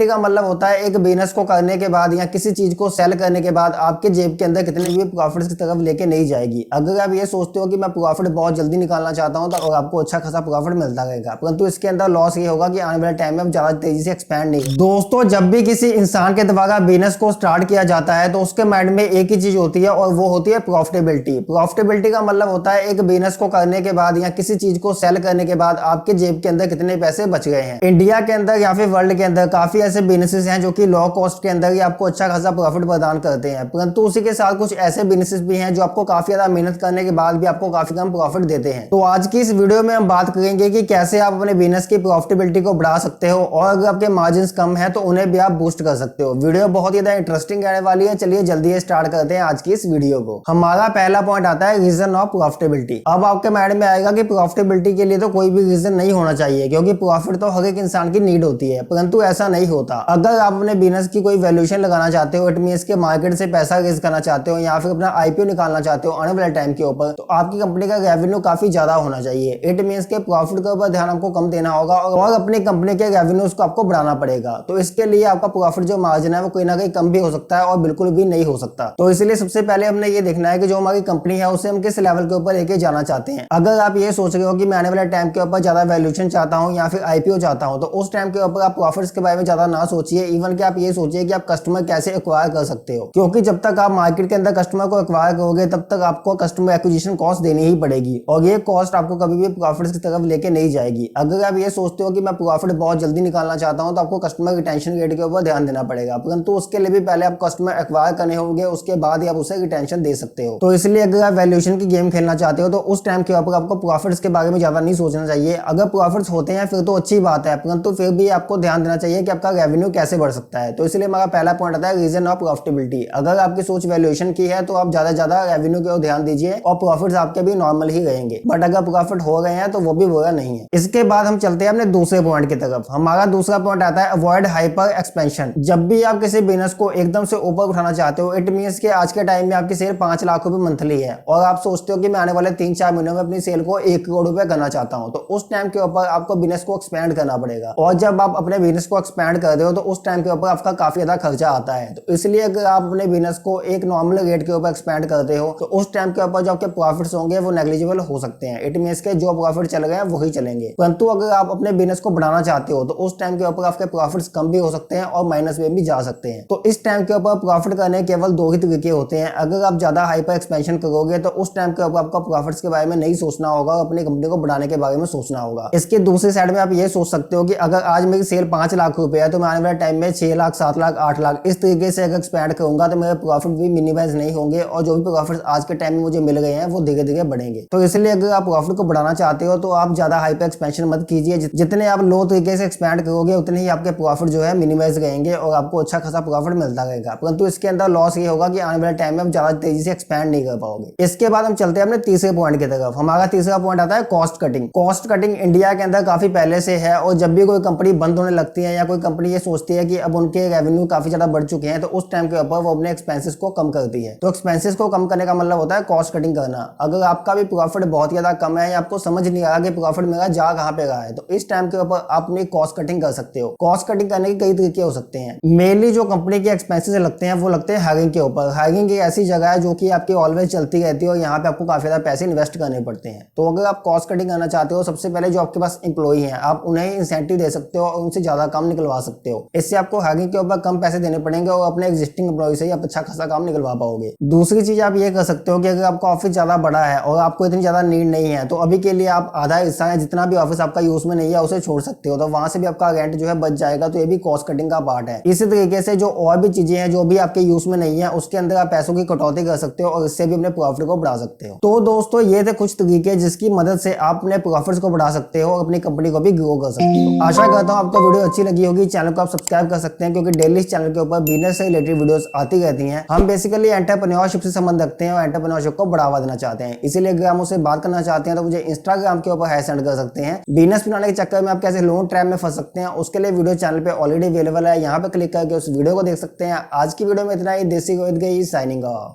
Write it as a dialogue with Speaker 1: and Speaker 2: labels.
Speaker 1: का मतलब होता है एक बिजनेस को करने के बाद या किसी चीज को सेल करने के बाद आपके जेब के अंदर कितने भी प्रॉफिट्स की तरफ लेके नहीं जाएगी। अगर आप ये सोचते हो कि मैं प्रॉफिट बहुत जल्दी निकालना चाहता हूं तो और आपको अच्छा खासा प्रॉफिट मिलता रहेगा, परंतु इसके अंदर लॉस ये होगा कि आने वाले टाइम में आप ज्यादा तेजी से एक्सपैंड नहीं। दोस्तों, जब भी किसी इंसान के द्वारा बिजनेस को स्टार्ट किया जाता है तो उसके माइंड में एक ही चीज होती है और वो होती है प्रॉफिटेबिलिटी। प्रॉफिटेबिलिटी का मतलब होता है एक बिजनेस को करने के बाद या किसी चीज को सेल करने के बाद आपके जेब के अंदर कितने पैसे बच गए हैं। इंडिया के अंदर या फिर वर्ल्ड के अंदर काफी ऐसे बिजनेसेस हैं जो कि लो कॉस्ट के अंदर ही आपको अच्छा खासा प्रॉफिट प्रदान करते हैं, परंतु उसी के साथ कुछ ऐसे बिजनेसेस भी हैं जो आपको काफी ज्यादा मेहनत करने के बाद भी आपको काफी कम प्रॉफिट देते हैं। तो आज की इस वीडियो में हम बात करेंगे कि कैसे आप अपने बिजनेस की प्रॉफिटेबिलिटी को बढ़ा सकते हो और अगर आपके मार्जिन कम है तो उन्हें भी आप बूस्ट कर सकते हो। वीडियो बहुत ही ज्यादा इंटरेस्टिंग रहने वाली है। चलिए जल्दी स्टार्ट करते हैं आज की इस वीडियो को। हमारा पहला पॉइंट आता है रीजन ऑफ प्रॉफिटेबिलिटी। अब आपके माइंड में आएगा कि प्रॉफिटेबिलिटी के लिए तो कोई भी रीजन नहीं होना चाहिए क्योंकि प्रॉफिट तो हर एक इंसान की नीड होती है, परंतु ऐसा नहीं होता। अगर आप अपने बिजनेस की कोई वैल्यूएशन लगाना चाहते हो, इट मींस के मार्केट से पैसा रेज करना चाहते हो या फिर अपना आईपीओ निकालना चाहते हो आने वाले टाइम के ऊपर, तो आपकी कंपनी का रेवेन्यू काफी ज्यादा होना चाहिए। इट मींस के प्रॉफिट के ऊपर ध्यान आपको कम देना होगा और अपनी कंपनी के रेवेन्यूज को आपको बढ़ाना पड़ेगा। तो इसके लिए आपका प्रॉफिट जो मार्जिन है वो कहीं ना कहीं कम भी हो सकता है और बिल्कुल भी नहीं हो सकता। तो इसलिए सबसे पहले हमने ये देखना है कि जो हमारी कंपनी है उसे हम किस लेवल के ऊपर लेके जाना चाहते हैं। अगर आप ये सोच रहे हो कि मैं आने वाले टाइम के ऊपर ज्यादा वैल्यूएशन चाहता हूं या फिर आईपीओ चाहता हूं, तो उस टाइम के ऊपर आप प्रॉफिट्स के बारे में ज्यादा ना सोचिए। इवन कि आप ये सोचिए कि आप कस्टमर कैसे एक्वायर कर सकते हो, क्योंकि जब तक आप मार्केट के अंदर कस्टमर को एक्वायर करोगे तब तक आपको कस्टमर एक्विजिशन कॉस्ट देनी ही पड़ेगी और ये कॉस्ट आपको कभी भी प्रॉफिट्स की तरफ लेके नहीं जाएगी। अगर आप ये सोचते हो कि मैं प्रॉफिट बहुत जल्दी निकालना चाहता हूं तो आपको कस्टमर रिटेंशन रेट के ऊपर ध्यान देना पड़ेगा, परंतु उसके लिए भी पहले आप कस्टमर एक्वायर करने होंगे, उसके बाद ही आप उसे रिटेंशन दे सकते हो। तो इसलिए अगर आप वैल्यूएशन की गेम खेलना चाहते हो तो उस टाइम के ऊपर आपको प्रॉफिट्स के बारे में ज्यादा नहीं सोचना चाहिए। अगर प्रॉफिट्स होते हैं फिर तो अच्छी बात है, परंतु फिर भी आपको ध्यान देना चाहिए कि आपका रेवेन्यू कैसे बढ़ सकता है। तो इसलिए हमारा पहला पॉइंट आता है रीजन ऑफ प्रॉफिटेबिलिटी। अगर आपकी सोच वैल्यूएशन की है तो आप ज्यादा रेवेन्यू की ओर ध्यान दीजिए और प्रॉफिट्स आपके भी नॉर्मल ही रहेंगे, बट अगर प्रॉफिट हो गए हैं तो वो भी बुरा नहीं है। इसके बाद हम चलते हैं अपने दूसरे पॉइंट की तरफ। हमारा दूसरा पॉइंट आता है अवॉइड हाइपर एक्सपेंशन। जब भी आप किसी बिजनेस को एकदम से ऊपर उठाना चाहते हो, इट मींस कि आज के टाइम में आपकी सेल 5 लाख रुपए मंथली है और आप सोचते हो कि मैं आने वाले 3-4 महीनों में अपनी सेल को 1 करोड़ रुपए करना चाहता हूं, तो उस टाइम के ऊपर आपको बिजनेस को एक्सपैंड करना पड़ेगा और जब आप अपने बिजनेस को एक्सपैंड करते हो तो उस टाइम के ऊपर आपका काफी ज्यादा खर्चा आता है। तो इसलिए अगर आप अपने बिजनेस को एक नॉर्मल रेट के ऊपर एक्सपैंड करते हो तो उस टाइम के ऊपर जो आपके प्रॉफिट्स होंगे वो नेग्लिजिबल हो सकते हैं। इट मींस के जो प्रॉफिट चल गए हैं वही चलेंगे, परंतु अगर आप अपने बिजनेस को बढ़ाना चाहते हो तो उस टाइम के ऊपर आपके प्रॉफिट्स कम भी हो सकते हैं और माइनस में भी जा सकते हैं। तो इस टाइम के ऊपर प्रॉफिट करने केवल 2 ही तरीके होते हैं। अगर आप ज्यादा हाइपर एक्सपेंशन करोगे तो उस टाइम के ऊपर आपको प्रॉफिट्स के बारे में नहीं सोचना होगा और अपनी कंपनी को बढ़ाने के बारे में सोचना होगा। इसके दूसरी साइड में आप ये सोच सकते हो कि अगर आज मेरी सेल 5 लाख रुपए है तो मैं आने वाले टाइम में 6 लाख, 7 लाख, 8 लाख इस तरीके से अगर एक्सपैंड करूंगा तो मेरे प्रॉफिट भी मिनिमाइज नहीं होंगे और जो भी प्रॉफिट आज के टाइम में मुझे मिल गए हैं वो धीरे धीरे बढ़ेंगे। तो इसलिए अगर आप प्रॉफिट को बढ़ाना चाहते हो तो आप ज्यादा हाइपर एक्सपेंशन मत कीजिए। जितने आप लो तरीके से एक्सपैंड करोगे उतने ही आपके प्रॉफिट जो है मिनिमाइज रहेंगे और आपको अच्छा खासा प्रॉफिट मिलता रहेगा, परंतु इसके अंदर लॉस ये होगा कि आने वाले टाइम में आप ज्यादा तेजी से एक्सपैंड नहीं कर पाओगे। इसके बाद हम चलते हैं अपने तीसरे पॉइंट की तरफ। हमारा तीसरा पॉइंट आता है cost cutting. Cost cutting India के अंदर काफी पहले से है और जब भी कोई कंपनी बंद होने लगती है या कोई कंपनी ये सोचती है कि अब उनके रेवेन्यू काफी ज्यादा बढ़ चुके हैं तो उस टाइम के ऊपर वो अपने एक्सपेंसेस को कम करती है। तो एक्सपेंसेस को कम करने का मतलब होता है कॉस्ट कटिंग करना। अगर आपका भी प्रॉफिट बहुत ज्यादा कम है या आपको समझ नहीं आ रहा कि प्रॉफिट मेरा जा कहां पे रहा है, तो इस टाइम के ऊपर आप अपनी कॉस्ट कटिंग कर सकते हो। कॉस्ट कटिंग करने के कई तरीके हो सकते हैं। मेनली जो कंपनी के एक्सपेंसेस लगते हैं वो लगते हैं हायरिंग के ऊपर। हायरिंग एक ऐसी जगह है जो कि आपकी ऑलवेज चलती रहती है और यहाँ पे आपको काफी ज्यादा पैसे इन्वेस्ट करने पड़ते हैं। तो अगर आप कॉस्ट कटिंग करना चाहते हो, सबसे पहले जो आपके पास एम्प्लॉई हैं आप उन्हें इंसेंटिव दे सकते हो और उनसे ज्यादा काम निकलवा सकते हो। इससे आपको हायरिंग के ऊपर कम पैसे देने पड़ेंगे और अपने एग्जिस्टिंग एम्प्लॉय से आप अच्छा खासा काम निकलवा पाओगे। दूसरी चीज आप ये कर सकते हो कि अगर आपका ऑफिस ज्यादा बड़ा है और आपको इतनी ज्यादा नीड नहीं है तो अभी के लिए आप आधा हिस्सा है जितना भी ऑफिस आपका यूज में नहीं है उसे छोड़ सकते हो, तो वहां से भी आपका रेंट जो है बच जाएगा। तो ये भी कॉस्ट कटिंग का पार्ट है। इसी तरीके से जो और भी चीजें हैं जो भी आपके यूज में नहीं है उसके अंदर आप पैसों की कटौती कर सकते हो और इससे भी अपने प्रॉफिट को बढ़ा सकते हो। तो दोस्तों ये थे कुछ तरीके जिसकी मदद से आप अपने प्रॉफिट्स को बढ़ा सकते हो और अपनी कंपनी को भी ग्रो कर सकते हो। आशा करता हूं आपको वीडियो अच्छी लगी होगी। चैनल को आप सब्सक्राइब कर सकते हैं क्योंकि डेली इस चैनल के ऊपर बिजनेस से रिलेटेड वीडियोस आती रहती हैं। हम बेसिकली एंटरप्रेन्योरशिप से संबंध रखते हैं और एंटरप्रेन्योरशिप को बढ़ावा देना चाहते हैं। इसीलिए अगर आप मुझसे बात करना चाहते हैं तो मुझे इंस्टाग्राम के ऊपर सेंड कर सकते हैं। बिजनेस बनाने के चक्कर में आप कैसे लोन ट्रैप में फंस सकते हैं उसके लिए वीडियो चैनल पे ऑलरेडी अवेलेबल है। यहाँ पे क्लिक करके उस वीडियो को देख सकते हैं। आज की वीडियो में इतना ही। देसी गोविंद गई साइनिंग ऑफ।